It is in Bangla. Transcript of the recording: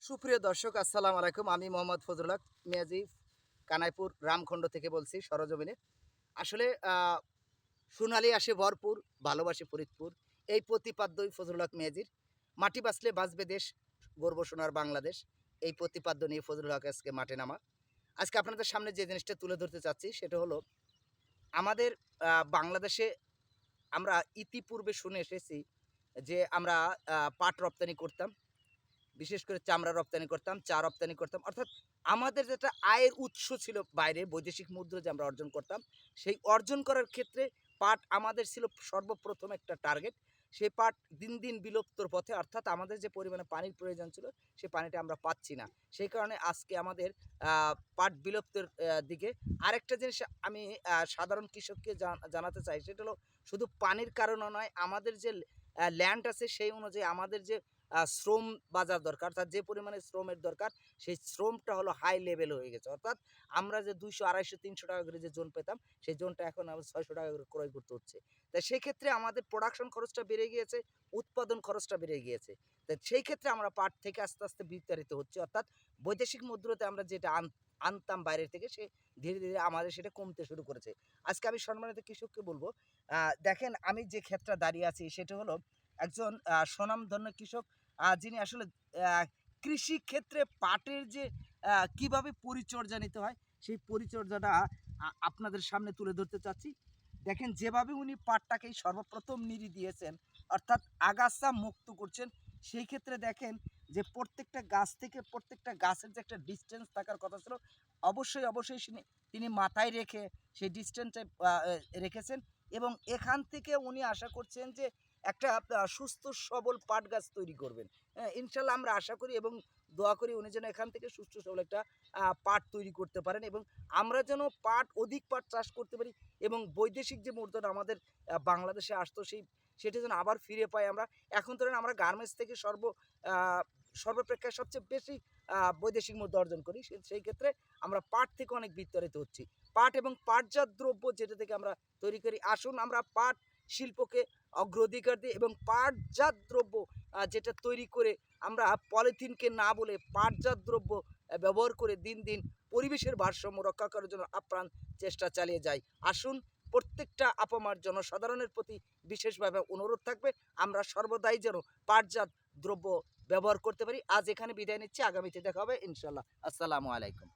সুপ্রিয় দর্শক আসসালামু আলাইকুম। আমি মোহাম্মদ ফজলুল হক মিয়াজি কানাইপুর রামখণ্ড থেকে বলছি সরজমিনে। আসলে সোনালি আসে ভরপুর, ভালোবাসে ফরিদপুর। এই প্রতিপাদ্যই ফজলুল হক মিয়াজির। মাটি বাঁচলে বাঁচবে দেশ, গর্ব সোনার বাংলাদেশ। এই প্রতিপাদ্য নিয়ে ফজলুল হক আজকে মাঠে নামা। আজকে আপনাদের সামনে যে জিনিসটা তুলে ধরতে চাচ্ছি সেটা হলো আমাদের বাংলাদেশে আমরা ইতিপূর্বে শুনে এসেছি যে আমরা পাট রপ্তানি করতাম। বিশেষ করে চামড়া রপ্তানি করতাম, চা রপ্তানি করতাম। অর্থাৎ আমাদের যেটা আয়ের উৎস ছিল বাইরে বৈদেশিক মুদ্রা যে আমরা অর্জন করতাম, সেই অর্জন করার ক্ষেত্রে পাট আমাদের ছিল সর্বপ্রথম একটা টার্গেট। সেই পাট দিন, দিন বিলুপ্তর পথে অর্থাৎ আমাদের যে পরিমাণে পানির প্রয়োজন ছিল, সেই পানিটা আমরা পাচ্ছি না। সেই কারণে আজকে আমাদের পাট বিলুপ্তের দিকে। আরেকটা জিনিস আমি সাধারণ কৃষককে জানাতে চাই সেটা হলো শুধু পানির কারণে নয়, আমাদের যে ল্যান্ড আছে সেই অনুযায়ী আমাদের যে শ্রম বাজার দরকার, তার যে পরিমাণে শ্রমের দরকার সেই শ্রমটা হলো হাই লেভেল হয়ে গেছে। অর্থাৎ আমরা যে 200, 250, 300 টাকা করে যে জোন পেতাম সেই জোনটা এখন আমরা 600 টাকা করে ক্রয় করতে হচ্ছে। তাই সেক্ষেত্রে আমাদের প্রোডাকশন খরচটা বেড়ে গিয়েছে, উৎপাদন খরচটা বেড়ে গিয়েছে। তাই সেই ক্ষেত্রে আমরা পাট থেকে আস্তে আস্তে বিতাড়িত হচ্ছে। অর্থাৎ বৈদেশিক মুদ্রাতে আমরা যেটা আনতাম বাইরের থেকে সে ধীরে ধীরে আমাদের সেটা কমতে শুরু করেছে। আজকে আমি সম্মানিত কৃষককে বলবো, দেখেন আমি যে ক্ষেত্রে দাঁড়িয়ে আছি সেটা হলো একজন স্বনামধন্য কৃষক, যিনি আসলে কৃষি ক্ষেত্রে পাটের যে কিভাবে পরিচর্যা নিতে হয় সেই পরিচর্যাটা আপনাদের সামনে তুলে ধরতে চাচ্ছি। দেখেন যেভাবে উনি পাটটাকে সর্বপ্রথম নিড়ি দিয়েছেন, অর্থাৎ আগাছা মুক্ত করছেন, সেই ক্ষেত্রে দেখেন যে প্রত্যেকটা গাছ থেকে প্রত্যেকটা গাছের যে একটা ডিস্টেন্স থাকার কথা ছিল, অবশ্যই তিনি মাথায় রেখে সেই ডিস্টেন্সটা রেখেছেন। এবং এখান থেকে উনি আশা করছেন যে একটা সুস্থ সবল পাট গাছ তৈরি করবেন। ইনশাল্লাহ আমরা আশা করি এবং দোয়া করি উনি যেন এখান থেকে সুস্থ সবল একটা পাট তৈরি করতে পারেন এবং আমরা যেন অধিক পাট চাষ করতে পারি এবং বৈদেশিক যে মুদ্রাটা আমাদের বাংলাদেশে আসতো সেটা যেন আবার ফিরে পাই আমরা। এখন ধরেন আমরা গার্মেন্টস থেকে সর্বপ্রেক্ষায় সবচেয়ে বেশি বৈদেশিক মুদ্রা অর্জন করি। সেই ক্ষেত্রে আমরা পাট থেকে অনেক বিতাড়িত হচ্ছি। পাট এবং পাটজাত দ্রব্য যেটা থেকে আমরা তৈরি করি, আসুন আমরা পাট শিল্পকে অগ্রাধিকার দিই এবং পাটজাত দ্রব্য যেটা তৈরি করে আমরা পলিথিনকে না বলে পাটজাত দ্রব্য ব্যবহার করে দিন দিন পরিবেশের ভারসাম্য রক্ষা করার জন্য আপ্রাণ চেষ্টা চালিয়ে যাই। আসুন প্রত্যেকটা আপামার জনসাধারণের প্রতি বিশেষভাবে অনুরোধ থাকবে আমরা সর্বদাই যেন পাটজাত দ্রব্য ব্যবহার করতে পারি। আজ এখানে বিদায় নিচ্ছি, আগামীতে দেখা হবে ইনশাল্লাহ। আসসালামু আলাইকুম।